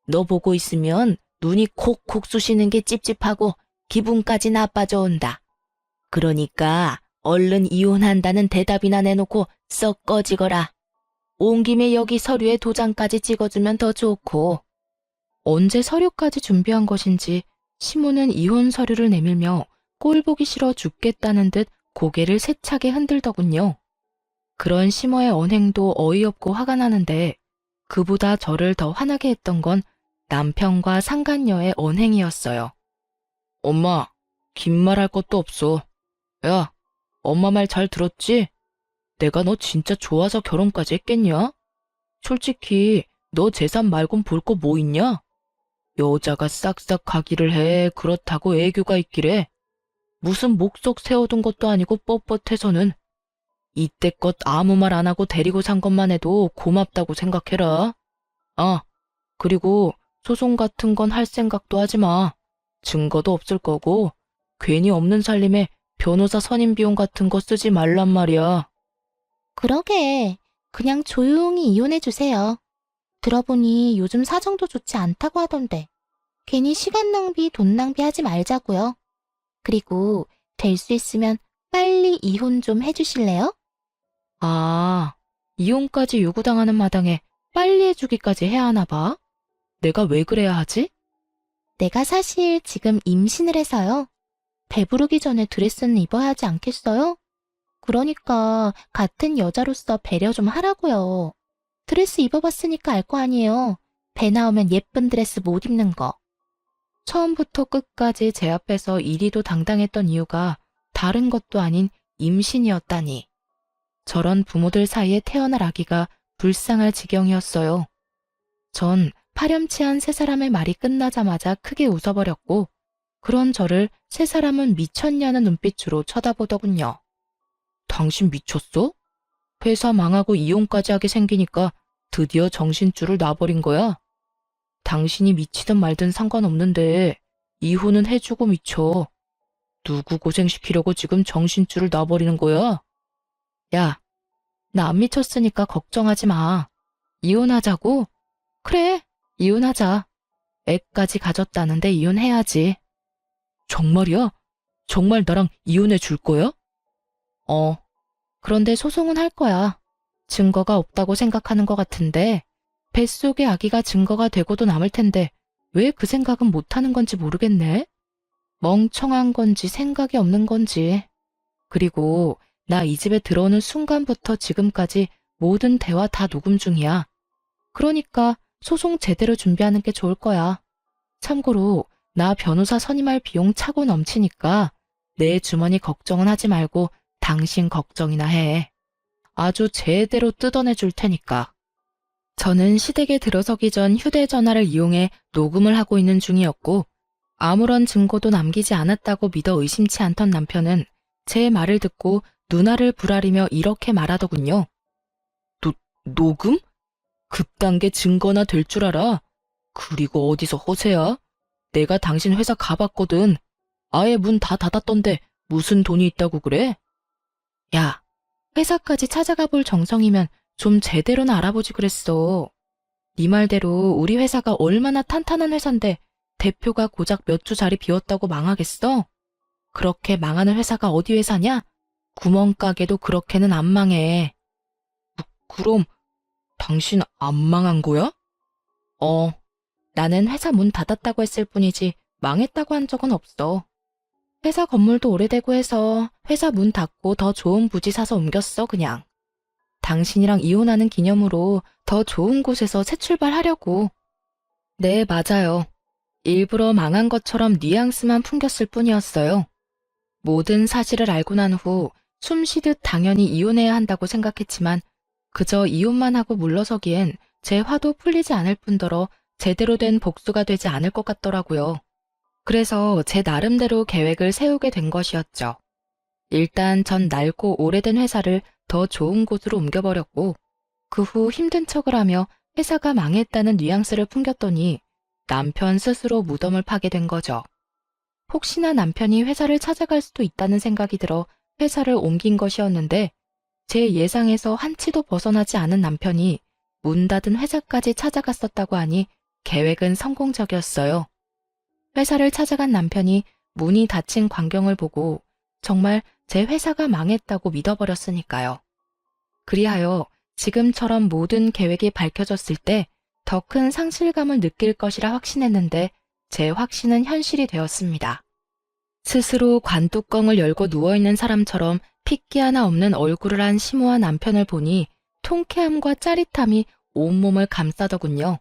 너 보고 있으면 눈이 콕콕 쑤시는 게 찝찝하고 기분까지 나빠져 온다. 그러니까 얼른 이혼한다는 대답이나 내놓고 썩 꺼지거라. 온 김에 여기 서류에 도장까지 찍어주면 더 좋고. 언제 서류까지 준비한 것인지 시모는 이혼 서류를 내밀며 꼴 보기 싫어 죽겠다는 듯 고개를 세차게 흔들더군요. 그런 시모의 언행도 어이없고 화가 나는데 그보다 저를 더 화나게 했던 건 남편과 상간녀의 언행이었어요. 엄마, 긴 말 할 것도 없어. 야, 엄마 말 잘 들었지? 내가 너 진짜 좋아서 결혼까지 했겠냐? 솔직히 너 재산 말곤 볼 거 뭐 있냐? 여자가 싹싹 가기를 해. 그렇다고 애교가 있기래. 무슨 목속 세워둔 것도 아니고 뻣뻣해서는. 이때껏 아무 말 안 하고 데리고 산 것만 해도 고맙다고 생각해라. 아, 그리고 소송 같은 건 할 생각도 하지 마. 증거도 없을 거고 괜히 없는 살림에 변호사 선임 비용 같은 거 쓰지 말란 말이야. 그러게. 그냥 조용히 이혼해주세요. 들어보니 요즘 사정도 좋지 않다고 하던데. 괜히 시간 낭비, 돈 낭비하지 말자고요. 그리고 될 수 있으면 빨리 이혼 좀 해주실래요? 아, 이혼까지 요구당하는 마당에 빨리 해주기까지 해야 하나 봐? 내가 왜 그래야 하지? 내가 사실 지금 임신을 해서요. 배부르기 전에 드레스는 입어야 하지 않겠어요? 그러니까 같은 여자로서 배려 좀 하라고요. 드레스 입어봤으니까 알 거 아니에요. 배 나오면 예쁜 드레스 못 입는 거. 처음부터 끝까지 제 앞에서 이리도 당당했던 이유가 다른 것도 아닌 임신이었다니. 저런 부모들 사이에 태어날 아기가 불쌍할 지경이었어요. 전 파렴치한 세 사람의 말이 끝나자마자 크게 웃어버렸고 그런 저를 세 사람은 미쳤냐는 눈빛으로 쳐다보더군요. 당신 미쳤어? 회사 망하고 이혼까지 하게 생기니까 드디어 정신줄을 놔버린 거야? 당신이 미치든 말든 상관없는데 이혼은 해주고 미쳐. 누구 고생시키려고 지금 정신줄을 놔버리는 거야? 야, 나 안 미쳤으니까 걱정하지 마. 이혼하자고? 그래, 이혼하자. 애까지 가졌다는데 이혼해야지. 정말이야? 정말 나랑 이혼해 줄 거야? 그런데 소송은 할 거야. 증거가 없다고 생각하는 것 같은데 뱃속의 아기가 증거가 되고도 남을 텐데 왜 그 생각은 못하는 건지 모르겠네. 멍청한 건지 생각이 없는 건지. 그리고 나 이 집에 들어오는 순간부터 지금까지 모든 대화 다 녹음 중이야. 그러니까 소송 제대로 준비하는 게 좋을 거야. 참고로 나 변호사 선임할 비용 차고 넘치니까 내 주머니 걱정은 하지 말고 당신 걱정이나 해. 아주 제대로 뜯어내 줄 테니까. 저는 시댁에 들어서기 전 휴대전화를 이용해 녹음을 하고 있는 중이었고 아무런 증거도 남기지 않았다고 믿어 의심치 않던 남편은 제 말을 듣고 눈알을 부라리며 이렇게 말하더군요. 녹음? 그딴 게 증거나 될 줄 알아? 그리고 어디서 허세야? 내가 당신 회사 가봤거든. 아예 문 다 닫았던데 무슨 돈이 있다고 그래? 야, 회사까지 찾아가 볼 정성이면 좀 제대로나 알아보지 그랬어. 네 말대로 우리 회사가 얼마나 탄탄한 회사인데 대표가 고작 몇 주 자리 비웠다고 망하겠어? 그렇게 망하는 회사가 어디 회사냐? 구멍가게도 그렇게는 안 망해. 그럼 당신 안 망한 거야? 나는 회사 문 닫았다고 했을 뿐이지 망했다고 한 적은 없어. 회사 건물도 오래되고 해서 회사 문 닫고 더 좋은 부지 사서 옮겼어, 그냥. 당신이랑 이혼하는 기념으로 더 좋은 곳에서 새 출발하려고. 네, 맞아요. 일부러 망한 것처럼 뉘앙스만 풍겼을 뿐이었어요. 모든 사실을 알고 난 후 숨쉬듯 당연히 이혼해야 한다고 생각했지만 그저 이혼만 하고 물러서기엔 제 화도 풀리지 않을 뿐더러 제대로 된 복수가 되지 않을 것 같더라고요. 그래서 제 나름대로 계획을 세우게 된 것이었죠. 일단 전 낡고 오래된 회사를 더 좋은 곳으로 옮겨버렸고 그 후 힘든 척을 하며 회사가 망했다는 뉘앙스를 풍겼더니 남편 스스로 무덤을 파게 된 거죠. 혹시나 남편이 회사를 찾아갈 수도 있다는 생각이 들어 회사를 옮긴 것이었는데 제 예상에서 한치도 벗어나지 않은 남편이 문 닫은 회사까지 찾아갔었다고 하니 계획은 성공적이었어요. 회사를 찾아간 남편이 문이 닫힌 광경을 보고 정말 제 회사가 망했다고 믿어버렸으니까요. 그리하여 지금처럼 모든 계획이 밝혀졌을 때 더 큰 상실감을 느낄 것이라 확신했는데 제 확신은 현실이 되었습니다. 스스로 관뚜껑을 열고 누워있는 사람처럼 핏기 하나 없는 얼굴을 한 심오한 남편을 보니 통쾌함과 짜릿함이 온몸을 감싸더군요.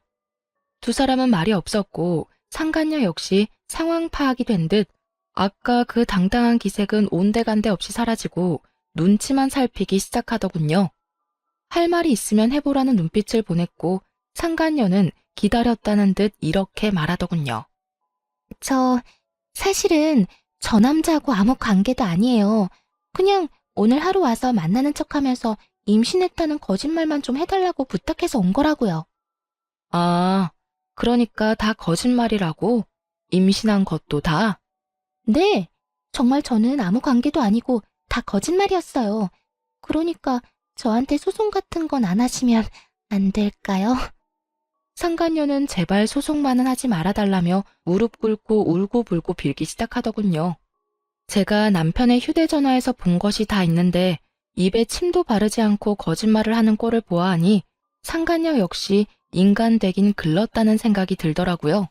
두 사람은 말이 없었고 상간녀 역시 상황 파악이 된 듯 아까 그 당당한 기색은 온데간데 없이 사라지고 눈치만 살피기 시작하더군요. 할 말이 있으면 해보라는 눈빛을 보냈고 상간녀는 기다렸다는 듯 이렇게 말하더군요. 사실은 저 남자하고 아무 관계도 아니에요. 그냥 오늘 하루 와서 만나는 척하면서 임신했다는 거짓말만 좀 해달라고 부탁해서 온 거라고요. 아, 그러니까 다 거짓말이라고? 임신한 것도 다? 네, 정말 저는 아무 관계도 아니고 다 거짓말이었어요. 그러니까 저한테 소송 같은 건 안 하시면 안 될까요? 상간녀는 제발 소송만은 하지 말아달라며 무릎 꿇고 울고불고 빌기 시작하더군요. 제가 남편의 휴대전화에서 본 것이 다 있는데 입에 침도 바르지 않고 거짓말을 하는 꼴을 보아하니 상간녀 역시 인간 되긴 글렀다는 생각이 들더라고요.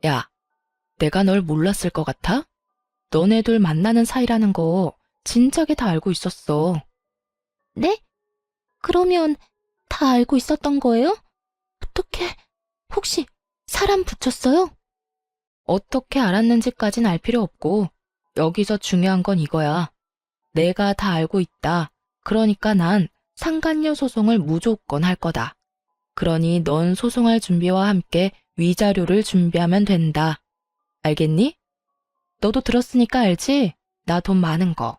야, 내가 널 몰랐을 것 같아? 너네 둘 만나는 사이라는 거 진작에 다 알고 있었어. 네? 그러면 다 알고 있었던 거예요? 어떻게, 혹시 사람 붙였어요? 어떻게 알았는지까진 알 필요 없고 여기서 중요한 건 이거야. 내가 다 알고 있다. 그러니까 난 상간녀 소송을 무조건 할 거다. 그러니 넌 소송할 준비와 함께 위자료를 준비하면 된다. 알겠니? 너도 들었으니까 알지? 나 돈 많은 거.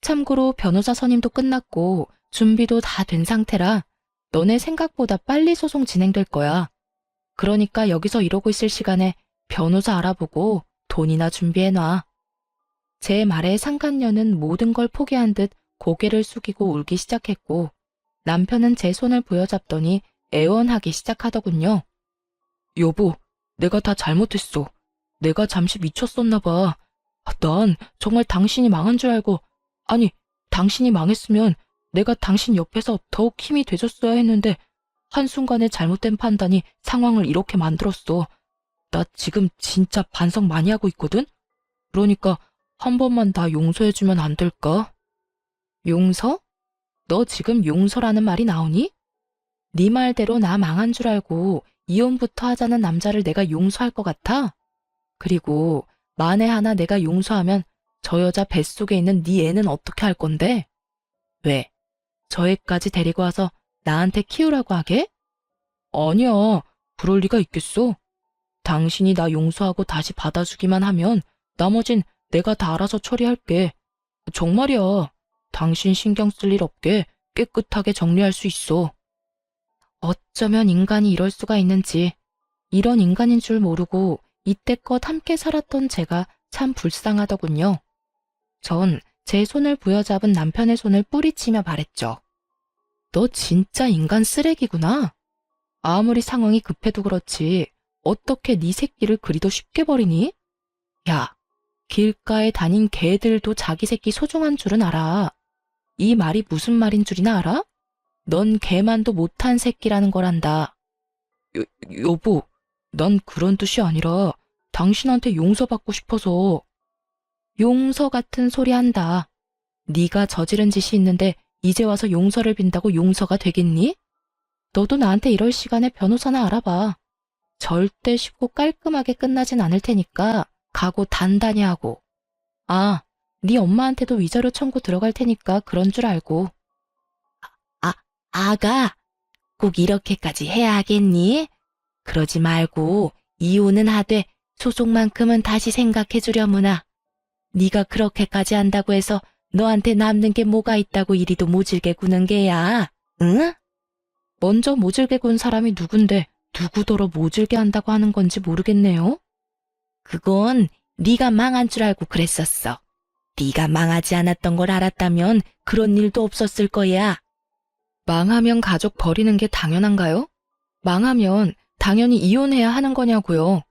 참고로 변호사 선임도 끝났고 준비도 다 된 상태라 너네 생각보다 빨리 소송 진행될 거야. 그러니까 여기서 이러고 있을 시간에 변호사 알아보고 돈이나 준비해놔. 제 말에 상간녀는 모든 걸 포기한 듯 고개를 숙이고 울기 시작했고 남편은 제 손을 부여잡더니 애원하기 시작하더군요. 여보, 내가 다 잘못했어. 내가 잠시 미쳤었나 봐. 난 정말 당신이 망한 줄 알고, 아니, 당신이 망했으면 내가 당신 옆에서 더욱 힘이 돼줬어야 했는데 한순간에 잘못된 판단이 상황을 이렇게 만들었어. 나 지금 진짜 반성 많이 하고 있거든? 그러니까 한 번만 다 용서해주면 안 될까? 용서? 너 지금 용서라는 말이 나오니? 네 말대로 나 망한 줄 알고 이혼부터 하자는 남자를 내가 용서할 것 같아? 그리고 만에 하나 내가 용서하면 저 여자 뱃속에 있는 네 애는 어떻게 할 건데? 왜? 저 애까지 데리고 와서 나한테 키우라고 하게? 아니야, 그럴 리가 있겠어. 당신이 나 용서하고 다시 받아주기만 하면 나머진 내가 다 알아서 처리할게. 정말이야. 당신 신경 쓸 일 없게 깨끗하게 정리할 수 있어. 어쩌면 인간이 이럴 수가 있는지. 이런 인간인 줄 모르고 이때껏 함께 살았던 제가 참 불쌍하더군요. 전 제 손을 부여잡은 남편의 손을 뿌리치며 말했죠. 너 진짜 인간 쓰레기구나. 아무리 상황이 급해도 그렇지 어떻게 네 새끼를 그리도 쉽게 버리니? 야, 길가에 다닌 개들도 자기 새끼 소중한 줄은 알아. 이 말이 무슨 말인 줄이나 알아? 넌 개만도 못한 새끼라는 거란다. 여보, 난 그런 뜻이 아니라 당신한테 용서받고 싶어서. 용서 같은 소리 한다. 네가 저지른 짓이 있는데 이제 와서 용서를 빈다고 용서가 되겠니? 너도 나한테 이럴 시간에 변호사나 알아봐. 절대 쉽고 깔끔하게 끝나진 않을 테니까 각오 단단히 하고. 아, 네 엄마한테도 위자료 청구 들어갈 테니까 그런 줄 알고. 아, 아가, 꼭 이렇게까지 해야 하겠니? 그러지 말고 이혼은 하되 소송만큼은 다시 생각해 주려무나. 네가 그렇게까지 한다고 해서 너한테 남는 게 뭐가 있다고 이리도 모질게 구는 게야, 응? 먼저 모질게 군 사람이 누군데 누구더러 모질게 한다고 하는 건지 모르겠네요. 그건 네가 망한 줄 알고 그랬었어. 네가 망하지 않았던 걸 알았다면 그런 일도 없었을 거야. 망하면 가족 버리는 게 당연한가요? 망하면 당연히 이혼해야 하는 거냐고요.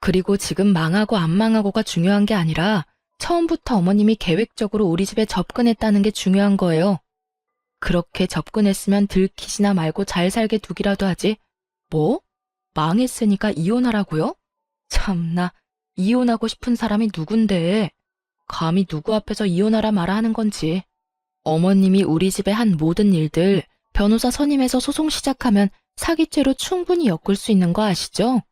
그리고 지금 망하고 안 망하고가 중요한 게 아니라 처음부터 어머님이 계획적으로 우리 집에 접근했다는 게 중요한 거예요. 그렇게 접근했으면 들키지나 말고 잘 살게 두기라도 하지. 뭐? 망했으니까 이혼하라고요? 참나, 이혼하고 싶은 사람이 누군데. 감히 누구 앞에서 이혼하라 마라 하는 건지. 어머님이 우리 집에 한 모든 일들 변호사 선임해서 소송 시작하면 사기죄로 충분히 엮을 수 있는 거 아시죠?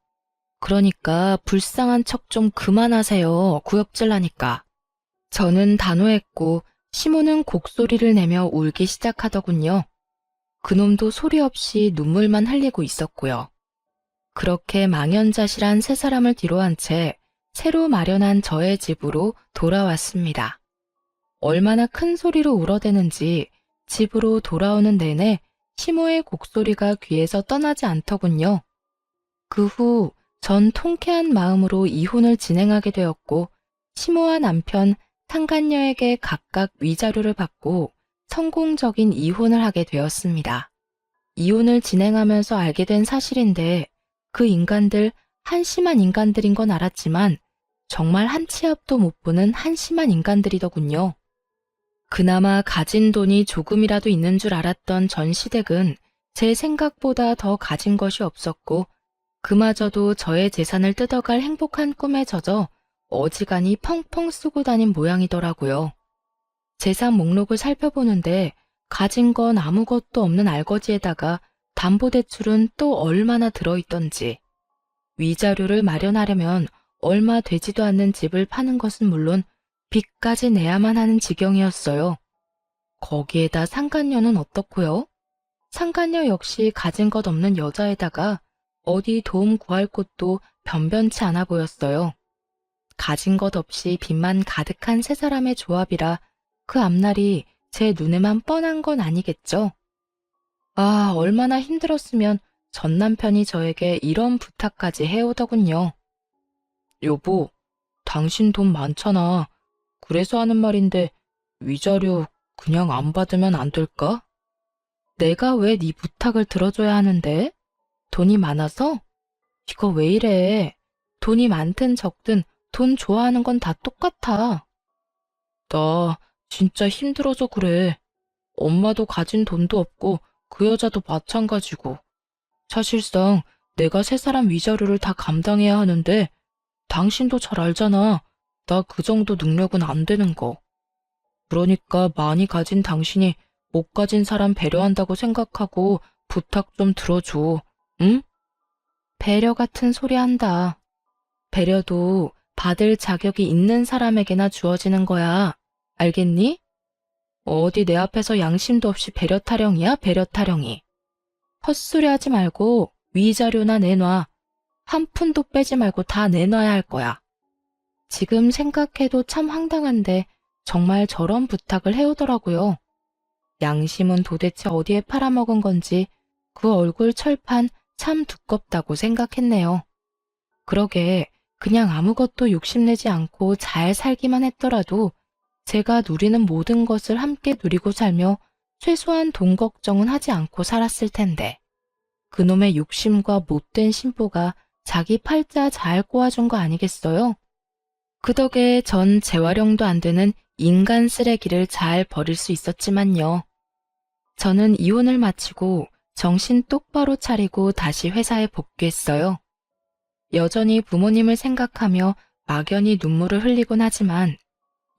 그러니까 불쌍한 척 좀 그만하세요. 구역질나니까. 저는 단호했고 시모는 곡소리를 내며 울기 시작하더군요. 그놈도 소리 없이 눈물만 흘리고 있었고요. 그렇게 망연자실한 세 사람을 뒤로한 채 새로 마련한 저의 집으로 돌아왔습니다. 얼마나 큰 소리로 울어대는지 집으로 돌아오는 내내 시모의 곡소리가 귀에서 떠나지 않더군요. 그 후 전 통쾌한 마음으로 이혼을 진행하게 되었고 시모와 남편 상간녀에게 각각 위자료를 받고 성공적인 이혼을 하게 되었습니다. 이혼을 진행하면서 알게 된 사실인데 그 인간들 한심한 인간들인 건 알았지만 정말 한 치 앞도 못 보는 한심한 인간들이더군요. 그나마 가진 돈이 조금이라도 있는 줄 알았던 전 시댁은 제 생각보다 더 가진 것이 없었고 그마저도 저의 재산을 뜯어갈 행복한 꿈에 젖어 어지간히 펑펑 쓰고 다닌 모양이더라고요. 재산 목록을 살펴보는데 가진 건 아무것도 없는 알거지에다가 담보대출은 또 얼마나 들어있던지, 위자료를 마련하려면 얼마 되지도 않는 집을 파는 것은 물론 빚까지 내야만 하는 지경이었어요. 거기에다 상간녀는 어떻고요? 상간녀 역시 가진 것 없는 여자에다가 어디 도움 구할 곳도 변변치 않아 보였어요. 가진 것 없이 빚만 가득한 세 사람의 조합이라 그 앞날이 제 눈에만 뻔한 건 아니겠죠? 아, 얼마나 힘들었으면 전 남편이 저에게 이런 부탁까지 해오더군요. 여보, 당신 돈 많잖아. 그래서 하는 말인데 위자료 그냥 안 받으면 안 될까? 내가 왜 네 부탁을 들어줘야 하는데? 돈이 많아서? 이거 왜 이래? 돈이 많든 적든 돈 좋아하는 건 다 똑같아. 나 진짜 힘들어서 그래. 엄마도 가진 돈도 없고 그 여자도 마찬가지고. 사실상 내가 세 사람 위자료를 다 감당해야 하는데 당신도 잘 알잖아. 나 그 정도 능력은 안 되는 거. 그러니까 많이 가진 당신이 못 가진 사람 배려한다고 생각하고 부탁 좀 들어줘. 응? 배려 같은 소리 한다. 배려도 받을 자격이 있는 사람에게나 주어지는 거야. 알겠니? 어디 내 앞에서 양심도 없이 배려 타령이야, 배려 타령이. 헛소리 하지 말고 위자료나 내놔. 한 푼도 빼지 말고 다 내놔야 할 거야. 지금 생각해도 참 황당한데 정말 저런 부탁을 해오더라고요. 양심은 도대체 어디에 팔아먹은 건지 그 얼굴 철판 참 두껍다고 생각했네요. 그러게 그냥 아무것도 욕심내지 않고 잘 살기만 했더라도 제가 누리는 모든 것을 함께 누리고 살며 최소한 돈 걱정은 하지 않고 살았을 텐데 그놈의 욕심과 못된 심보가 자기 팔자 잘 꼬아준 거 아니겠어요? 그 덕에 전 재활용도 안 되는 인간 쓰레기를 잘 버릴 수 있었지만요. 저는 이혼을 마치고 정신 똑바로 차리고 다시 회사에 복귀했어요. 여전히 부모님을 생각하며 막연히 눈물을 흘리곤 하지만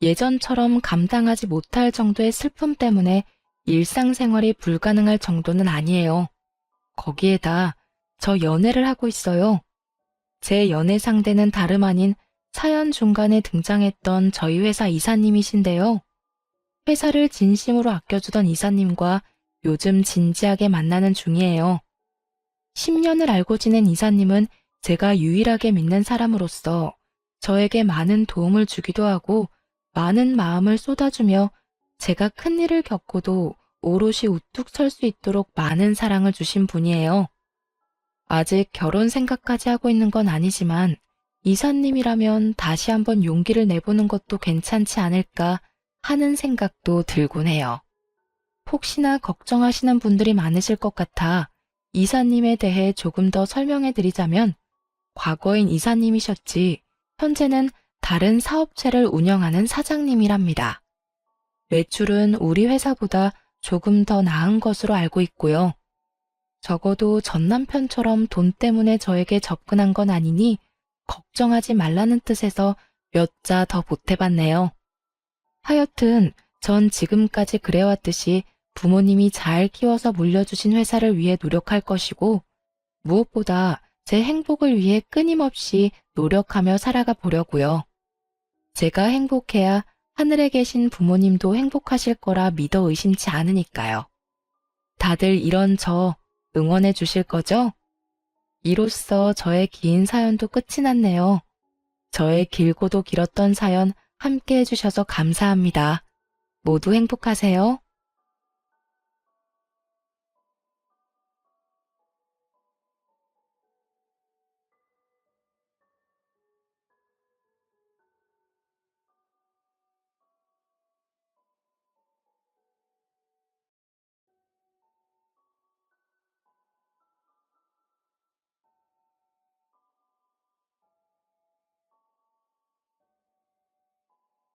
예전처럼 감당하지 못할 정도의 슬픔 때문에 일상생활이 불가능할 정도는 아니에요. 거기에다 저 연애를 하고 있어요. 제 연애 상대는 다름 아닌 사연 중간에 등장했던 저희 회사 이사님이신데요. 회사를 진심으로 아껴주던 이사님과 요즘 진지하게 만나는 중이에요. 10년을 알고 지낸 이사님은 제가 유일하게 믿는 사람으로서 저에게 많은 도움을 주기도 하고 많은 마음을 쏟아주며 제가 큰일을 겪고도 오롯이 우뚝 설 수 있도록 많은 사랑을 주신 분이에요. 아직 결혼 생각까지 하고 있는 건 아니지만 이사님이라면 다시 한번 용기를 내보는 것도 괜찮지 않을까 하는 생각도 들곤 해요. 혹시나 걱정하시는 분들이 많으실 것 같아 이사님에 대해 조금 더 설명해 드리자면 과거엔 이사님이셨지 현재는 다른 사업체를 운영하는 사장님이랍니다. 매출은 우리 회사보다 조금 더 나은 것으로 알고 있고요. 적어도 전 남편처럼 돈 때문에 저에게 접근한 건 아니니 걱정하지 말라는 뜻에서 몇 자 더 보태봤네요. 하여튼 전 지금까지 그래왔듯이 부모님이 잘 키워서 물려주신 회사를 위해 노력할 것이고 무엇보다 제 행복을 위해 끊임없이 노력하며 살아가 보려고요. 제가 행복해야 하늘에 계신 부모님도 행복하실 거라 믿어 의심치 않으니까요. 다들 이런 저 응원해 주실 거죠? 이로써 저의 긴 사연도 끝이 났네요. 저의 길고도 길었던 사연 함께 해주셔서 감사합니다. 모두 행복하세요.